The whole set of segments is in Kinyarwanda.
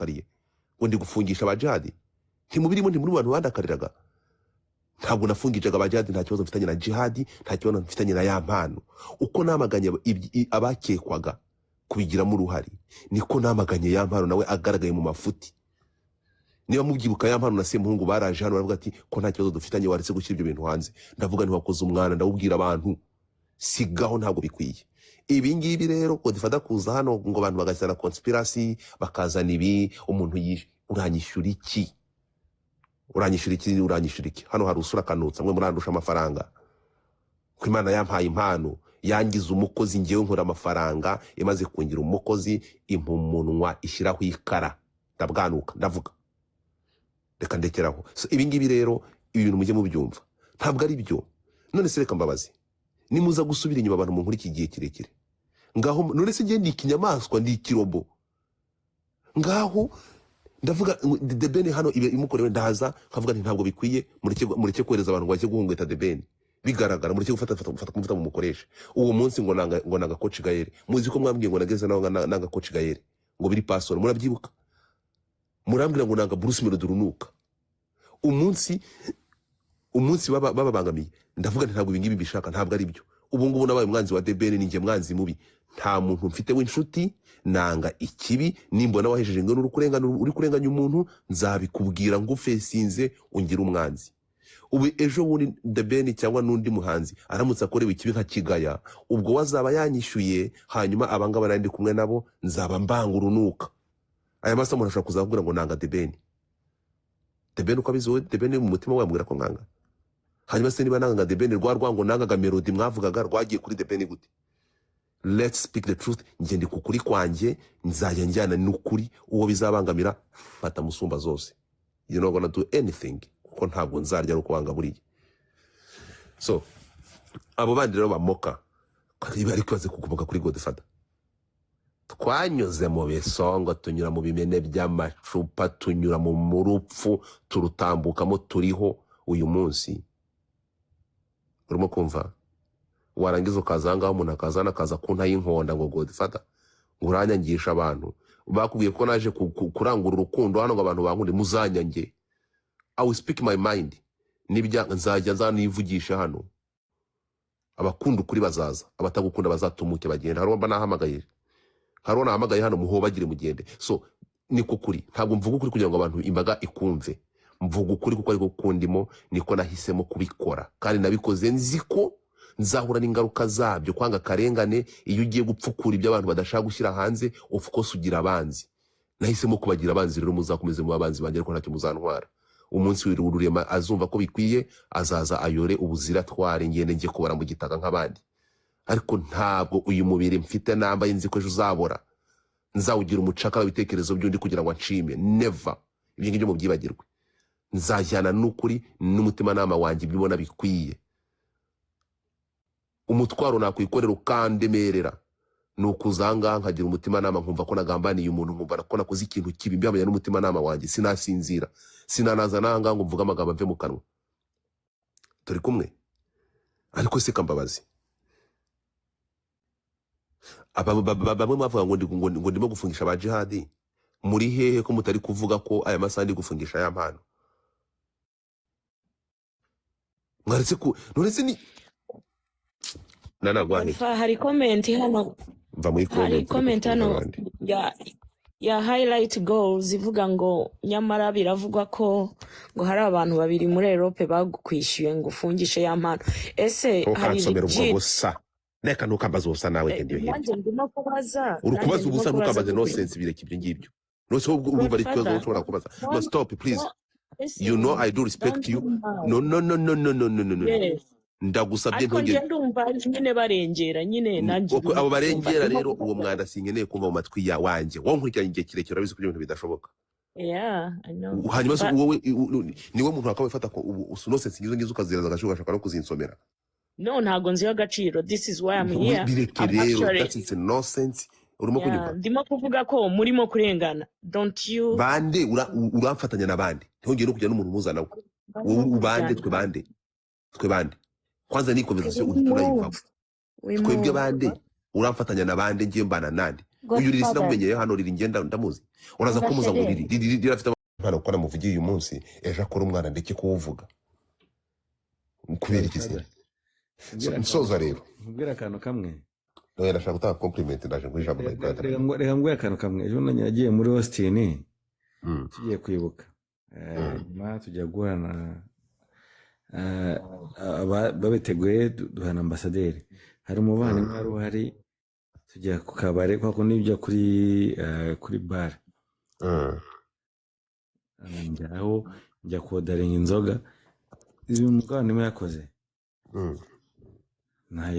kariye ngo ndi gufungisha abajihadi ntimubirimo ntimuri bantu bandakariraga ntabwo nafungishaga abajihadi nta kibazo mfitanye na jihadi nta kibazo mfitanye na ya mpano uko namaganye abakekwaga kubigiramo uruhari niko namaganye ya mpano nawe agaragaye mu mafuti niba mubyibuka ya mpano na Semuhungu baraje hano baravuga ati ko nta kibazo dufitanye waretse gushyira ibyo bintu hanze ndavuga nti wakoze umwana ndawubwira abantu sigaho ntabwo bikwiye ibi ngibi rero ko difata kuza hano ngo abantu bagasana conspiracy bakazana ibi umuntu uranyishyura iki hano hari usura kanutsa mwe murandusha amafaranga ko Imana yampaye impano yangiza umukozi ngewe nkora amafaranga imaze kungira umukozi impumunwa ishyiraho ikara ndabwanuka ndavuga reka ndekeraho so ibi ngibi rero ibintu mujye mubyumva ntabwo ari byo none se reka mbabazi nimuza gusubira inyuma abantu mu nkuru iki gihe kirekire ngaho none se ngiye ndi ikinyamaswa ndi ikirobo ngaho ndavuga The Ben hano imukorewe ndaza nkavuga nti ntabwo bikwiye mureke kohereza abantu ngo bajye guhungeta The Ben bigaragara mureke gufata kumuvuta mu mukoresha uwo munsi ngo nanga coach Gaël muzi ko mwambwiye ngo nageze naho nanga coach Gaël ngo biri pastor murabyibuka murambwira ngo nanga Bruce Melody runuka umunsi babangamiye ndavuga nti ntabwo ibingibi bishaka ntabwo ari byo ubu ngubu nabaye umwanzi wa The Ben ninjye mwanzi mubi nta muntu mfite w'inshuti nanga ikibi nimbona wahejeje ngo uri kurenganya umuntu nzabikubwira ngo fesinze ungira umwanzi ubu ejo bundi The Ben cyangwa nundi muhanzi aramutse akorewe ikibi nka kigaya ubwo wazaba yanyishyuye hanyuma abangaba nandi kumwe nabo nzaba mbanga urunuka aya masa umuntu ashobora kuzabwira ngo nanga The Ben uko abizi The Ben mu mutima wamubwira ko nkanga hanyuma se niba nanga The Ben rwango nangaga melody mwavugaga rwagiye kuri The Ben gute let's speak the truth nje ndi kukuri kwanjye nzajya njyana n'ukuri uwo bizabangamira fata musumba zose you not gonna do anything kuko ntabwo nzarya no kwanga buriye so abo bandi rero bamoka bari kwaze kukumoka kuri Godfather twanyuze mu besongo tunyura mu bimene by'amacupa tunyura mu murupfu turutambukamo turiho uyu munsi urimo kumva warangiza ukazanga umuntu akazana akaza kunta y'inkonda ngo Godfather nguranyangisha abantu bakubwiye ko naje kurangura urukundo hano ngo abantu bankunde muzanyange I will speak my mind nibya nzajya nzanivugisha hano abakunda ukuri bazaza abatagukunda bazatumuke bagenda haromba nahamagaye hano muhobagire mugende so niko kuri ntabwo mvuga ukuri kugira ngo abantu imbaga ikumve mvuga ukuri kuko ariko kundimo niko nahisemo kubikora kandi nabikoze nziko nzahura n'ingaruka zabyo kwanga karengane iyo ugiye gupfukura ibyo abantu badashaka gushyira hanze of course ugira abanzi nahisemo kubagira abanzi rero muzakomeze mu abanzi banjye ariko ntacyo muzantwara umunsi w'ururema azumva ko bikwiye azaza ayore ubuzira tware ngende ngiye kubara mu gitaka nk'abandi ariko ntabwo uyu mubiri mfite nambaye nzi ko ejo uzabora nzawugira umucakara w'ibitekerezo by'undi kugira ngo nshime never ibyo ngibyo mu byibagirwe nzajyana n'ukuri n'umutima nama wanjye bibona bikwiye umutwaro nakwikorera ukandemerera nukuzanga nkagira umutima nama nkumva ko nagambaniye umuntu nkumva ko nakoze ikintu kibi mbamenya n'umutima nama wanjye sinasinzira sinanaza nanga ngo mvuga amagambo mve mu kanwa turi kumwe ariko se kambabazi bamwe bavuga ngo ndimo gufungisha aba jihadi muri hehe ko mutari kuvuga ko aya masaha ndi gufungisha aya mpano mwaretse ku nonese ni nanagwane hari comment hano va muri comment hano ya highlight goals ivuga ngo nyamara biravugwa ko ngo hari abantu babiri muri Europe bagukwishyuye ngo ufungishe ya mpano ese hari gusa reka nukambaza ubusa nawe kende yo hirya ndimo kubaza urukubaza ubusa nukambaza no sense bireke ibyo ngibyo no so ubwo ari kibazo ushobora kubaza no stop please you know I do respect you no yes. Ndagusabye ntongere ariko ndumva nyine barengera nyine nanjye abo barengera rero uwo mwanda singeneye kumva mu matwi ya wanje wo nkurikiranye igihe kirekire urabizi ko ibintu bidashoboka yeah I know hanyuma so wowe niwe muntu akabifata ko usunose singizo ukaziraza agashuka ashaka no kuzinsomera no ntago nzi agaciro this is why I'm here that's nonsense urimo kunyuka ndimo kuvuga ko murimo kurengana don't you bande uramfatanya nabandi ntongeye no kujya n'umuntu muzana ubande twe bande kwanza ni conversation uturayiva twebwe bande uramfatanya nabande ngiye mbana nande uyu riri Godfather. sinamumenyeye hano riri ngenda ndamuzi uraza Umva kumuza ngo Chérie. riri afite umwana kuko namuvugiye uyu munsi ejo akora umwana ndeke kuwuvuga kubera iki se Godfather. nsoza rero Nkubwira akantu kamwe. nawe ndashaka gutanga compliment ndaje ngo ijambo my brother Reka ngwe akantu kamwe. Ejo nanye nagiye muri Austin Mm. tugiye kwibuka. Nyuma tujya guhana babiteguye duhana ambasaderi. Hari umuvandimwe wari uhari tujya ku kabare kwa kundi ujya kuri bar. Njyaho njya kodaringa inzoga. Ibi umuvandimwe yakoze.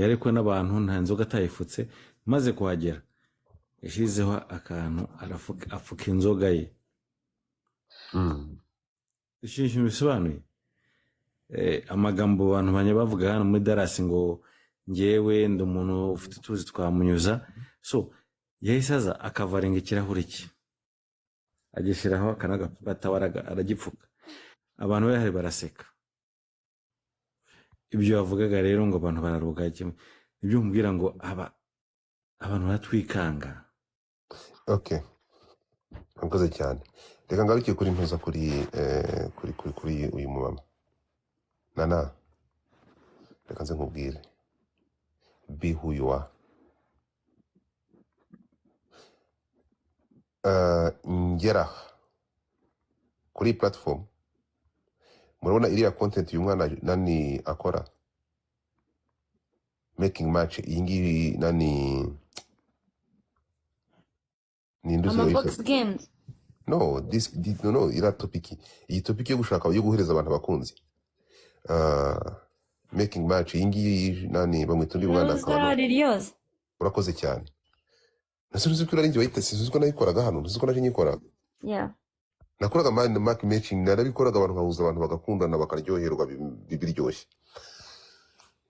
Yarekuwe n'abantu nta nzoga atayifutse maze kuhagera yashyizeho akantu afuka inzoga ye. Ikintu bisobanuye amagambo abantu banye bavuga hano muri Dallas ngo ngewe ndi umuntu ufite utuzi twamunyuza so yahise aza akavaringa ikirahuri cye agishyiraho akanagapatawaraga aragipfuka abantu bahari baraseka. Ibyo yavugaga rero ngo abantu bararugaye kimwe ibyo mubwira ngo abantu batwikanga. Okay, mkoze cyane reka ngarukiye kuri ntuza kuri uyu mumama Nana reka nze nkubwire be who you are. Ngera kuri platform murabona iriya content uyu mwana nani akora making match iyi ngiyi nani ni induzi Box games. no iriya topic iyi topic yo gushaka yo guhereza abantu abakunzi making match iyi ngiyi nani bamwita undi mwana akaba Ririos. urakoze cyane nasubize ko ari njye wayite sizuzwa nayikoraga hano nsuko naje nyikora Yeah. nakoraga mark matching narabikoraga abantu bahuza abantu bagakundana bakaryoherwa biryoshye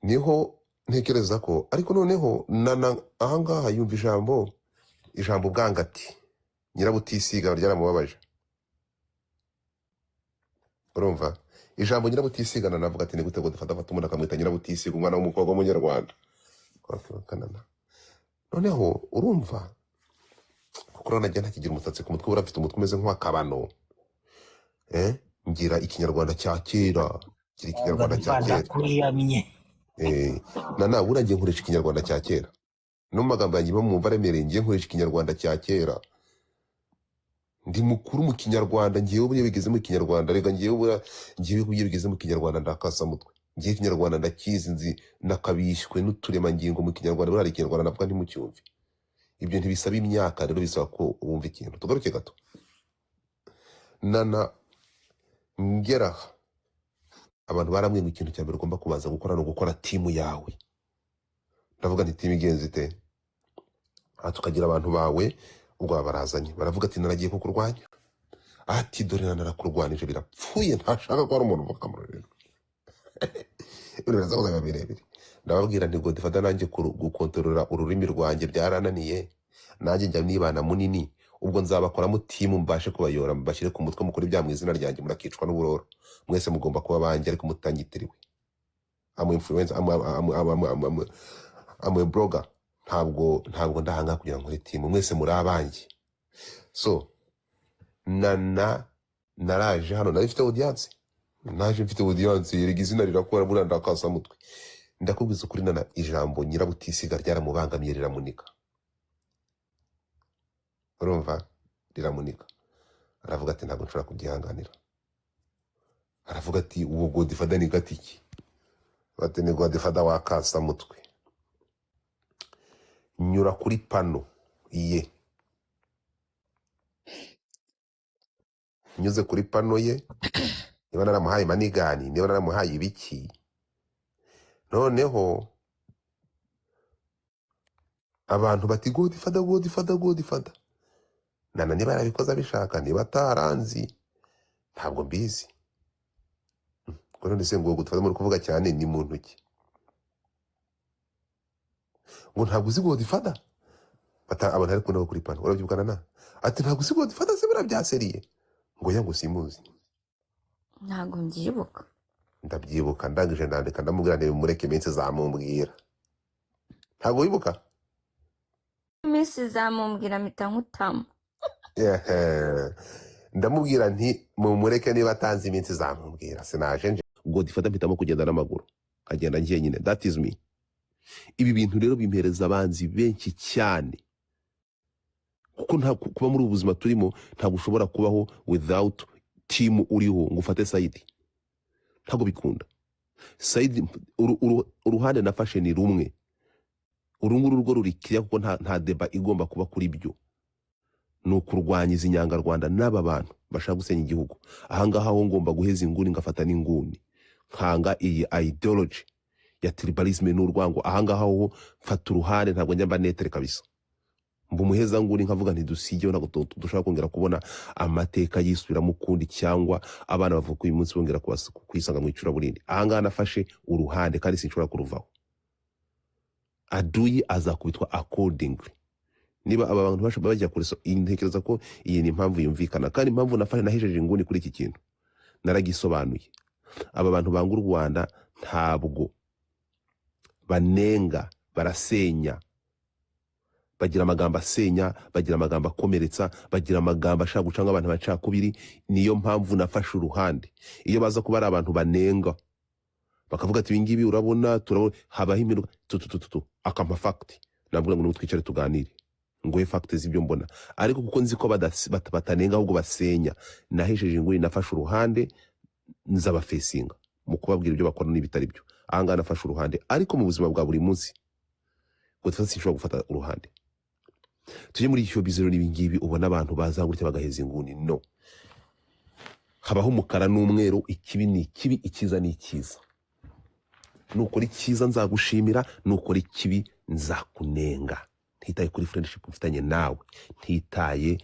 niho ntekereza ko ariko noneho nana ahangaha yumva ijambo bwangati nyirabutisiga ryaramubabaje urumva ijambo nyirabutisiga navuga ati ni gute ngo dufata umuntu akamwita nyirabutisiga umwana w'umukobwa w'umunyarwanda noneho urumva kuko uranagira ntakigira umusatsi ku mutwe urafite umutwe umeze nk'akabano ngira ikinyarwanda cya kera kiri ikinyarwanda cya kera nana uragiye nkoresha ikinyarwanda cya kera no magambo yanjye bamwumva aremereye ngiye nkoresha ikinyarwanda cya kera ndi mukuru mu kinyarwanda ngiye ubu bigeze mu kinyarwanda rega ngiye bigeze mu kinyarwanda ndakasa mutwe ngiye ikinyarwanda ndakizi nzi nakabishywe n'uturemangingo mu kinyarwanda burari ikinyarwanda navuga ntimucyumve ibyo ntibisaba imyaka rero bisaba ko wumva ikintu tugaruke gato nana ngera abantu baramwe mu ikintu cya mbere ugomba kubanza gukora no gukora timu yawe ndavuga nti timu igenze ite tukagira abantu bawe ubwo barazanye baravuga ati naragiye kukurwanya ati dore narakurwanije birapfuye ntashaka ko ari umuntu bakamurera uraza kuza birebire ndababwira nti ngo difata nanjye gukontorora ururimi rwanjye byarananiye nanjye njya nibana munini ubwo nzabakoramo timu mbashe kubayora mbashyire ku mutwe mukuri bya mu izina ryanjye murakicwa n'uburoro mwese mugomba kuba banjye ariko mutanyitiriwe amu influencer amu blogger ntabwo ndahanga kugira ngo timu mwese muri abanjye so naraje hano narifite audience naje mfite audience yiriga izina rirakora bura ndakasa mutwe ndakubwiza ukuri nana ijambo nyirabutisiga ryaramubangamiye riramunika urumva riramunika aravuga ati ntabwo nshobora kubyihanganira aravuga ati uwo Godfather ni gatiki bati ni Godfather wakasa mutwe nyura kuri pano ye nyuze kuri pano ye niba naramuhaye manigani niba naramuhaye ibiki noneho abantu bati Godfather nana niba yarabikoze abishaka niba ataranzi ntabwo mbizi ko none se ngo Godfather muri kuvuga cyane ni muntu ki ngo ntabwo uzi Godfather abantu ari kunaho kuri pano urabyukana na ati ntabwo uzi Godfather se barabyaseriye ngo yango simuzi Ntabwo mbyibuka. ndabyibuka ndangije ndandika ndamubwira mureke iminsi zamumbwira ntabwo wibuka iminsi zamumbwira mpita nkutama. Ehe. Ndamubwira nti mumureke niba atanze iminsi zamubwira sinaje nje Godfather mpitamo kugenda n'amaguru agenda njyenyine, that is me. Ibi bintu rero bimpereza abanzi benshi cyane, kuko nta kuba muri ubu buzima turimo ntabwo ushobora kubaho without team uriho ngo ufate side, ntabwo bikunda. Side uruhande nafashe ni rumwe, urunguru rugo rurikira kuko nta deba igomba kuba kuri byo, ni ukurwanya izi nyangarwanda n'aba bantu bashaka gusenya igihugu. Ahangaha ho ngomba guheza inguni ngafata n'inguni, nkanga iyi ideology ya tribalisme n'urwango. Ahangaha ho mfata uruhande, ntabwo njya mba netere kabisa, mbumuheza nguni nkavuga nti dusigeho, ntabwo dushaka kongera kubona amateka yisubiramo ukundi, cyangwa abana bavuga uyu munsi bongera kwisanga mu icura burindi. Ahangaha nafashe uruhande kandi sinshobora kuruvaho. Aduyi azakubitwa accordingly. Niba aba bantu bajya kuri intekereza ko iyi ni impamvu yumvikana, kandi impamvu nafashe nahejeje inguni kuri iki kintu naragisobanuye. Aba bantu banga u Rwanda ntabwo banenga, barasenya. Bagira amagambo asenya, bagira amagambo akomeretsa, bagira amagambo ashaka gucanga abantu bacakubiri. Niyo mpamvu nafashe uruhande. Iyo baza kuba ari abantu banenga bakavuga ati ibingibi urabona habaho imiruka akampa fact, navuga ngo twicare tuganire ngoye fact z'ibyo mbona. Ariko kuko nzi ko batanenga ahubwo basenya, nahejeje inguni nafashe uruhande nzaba facinga mu kubabwira ibyo bakora n'ibitari byo. Ahanga nafashe uruhande, ariko mu buzima bwa buri munsi Godfather sinshobora gufata uruhande. Tujye muri icyo bizero n'ibingibi ubona abantu bazangurutse bagaheza inguni. No, habaho umukara n'umweru, ikibi ni ikibi, ikiza ni ikiza. Nukora ikiza nzagushimira, nukora ikibi nzakunenga, ntitaye kuri friendship mfitanye nawe, ntitaye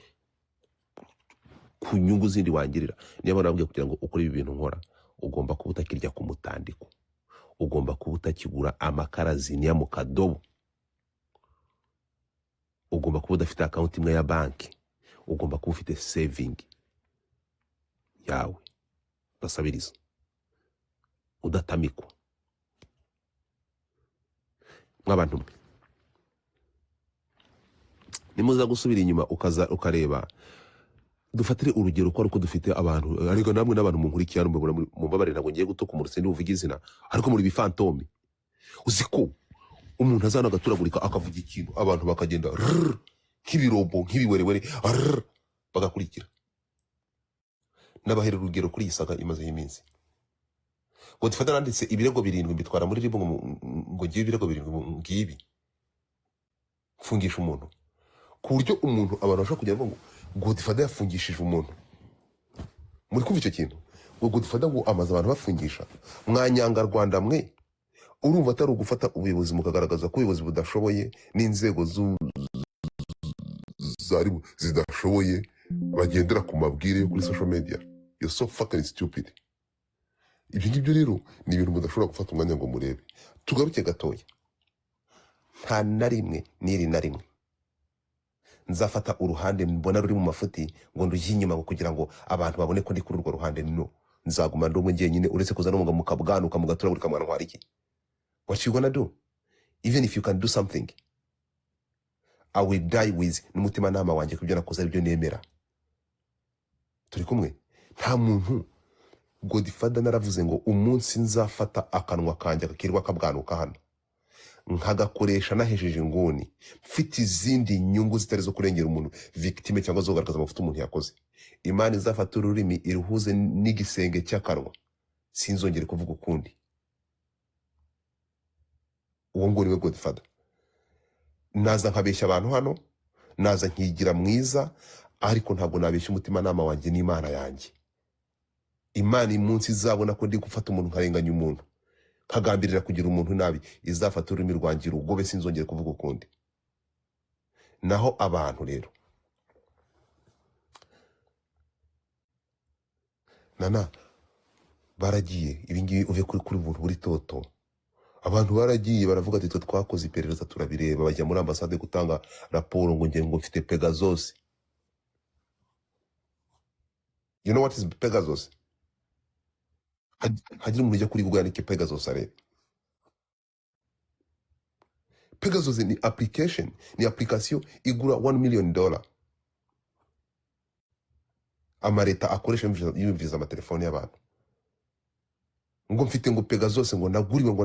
ku nyungu zindi wangirira. Niyo nabwiye kugira ngo ukore ibi bintu nkora, ugomba kuba utakirya ku mutandiko, ugomba kuba utakigura amakarazini ya mu kadobo, ugomba kuba udafite account imwe ya banki, ugomba kuba ufite saving yawe basabiriza, udatamikwa. Mwabantu mwe nimuza gusubira inyuma ukareba, dufatire urugero ko ariko dufite abantu, ariko namwe n'abantu munkurikiye mubabare, ntabwo ngiye gutuka umuruse n'uvuga izina, ariko muri bifantome. Uziko umuntu azana agaturagurika akavuga ikintu, abantu bakagenda nk'ibirobo nk'ibiwerewere bagakurikira. Nabahera urugero kuri Isaga imaze iminsi. Godfather nanditse ibirego 7 bitwara muri ribo ngo ngiye ibirego 7 ngibi fungisha umuntu, ku buryo umuntu abantu bashaka kujya ngo Godfather yafungishije umuntu. Muri kumva icyo kintu ngo Godfather ngo amaze abantu bafungisha. Mwanyanga Rwanda mwe, urumva atari ugufata ubuyobozi mukagaragaza ko ubuyobozi budashoboye n'inzego zari zidashoboye bagendera ku mabwire yo kuri social media. You're so fucking stupid. Ibyo ngibyo rero ni ibintu mudashobora gufata umwanya ngo murebe. Tugaruke gatoya, nta na rimwe n'iri na rimwe nzafata uruhande mbona ruri mu mafuti ngo ndujye inyuma kugira ngo abantu babone ko ndi kuri urwo ruhande. No, nzaguma ndi umwe njyenyine, uretse kuza no mu kabwanuka mu gatura buri kamwana ntwara iki. What you gonna do? Even if you can do something, I will die with n'umutima nama wanjye kubyo nakoze ibyo nemera. Turi kumwe? Nta muntu. Godfather naravuze ngo umunsi nzafata akanwa kanjye kakirwa kabwanuka hano nkagakoresha nahejeje inguni, mfite izindi nyungu zitari zo kurengera umuntu victime cyangwa zo kugaragaza amafuta umuntu yakoze, Imana izafata ururimi iruhuze n'igisenge cy'akanwa, sinzongere kuvuga ukundi. Uwo ngo niwe Godfather. Naza nkabeshya abantu hano, naza nkigira mwiza, ariko ntabwo nabeshya umutima nama wanjye n'Imana yanjye. Imana imunsi izabona ko ndi gufata umuntu nkarenganya umuntu, kagambirira kugira umuntu nabi, izafata ururimi rwanjye rugobe, sinzongere kuvuga ukundi. Naho abantu rero nana baragiye ibingibi uve kuri umuntu buri toto. Abantu baragiye baravuga ati twakoze iperereza turabireba, bajya muri ambasade gutanga raporo ngo ngiye ngo mfite Pegasus. You know what is Pegasus? Hagira umuntu ujya kuri Google yandike Pegasus arebe. Pegasus ni application, ni application igura $1 million. Amareta akoresha yumviza amatelefone y'abantu. Ngo mfite ngo Pegasus ngo naguriwe ngo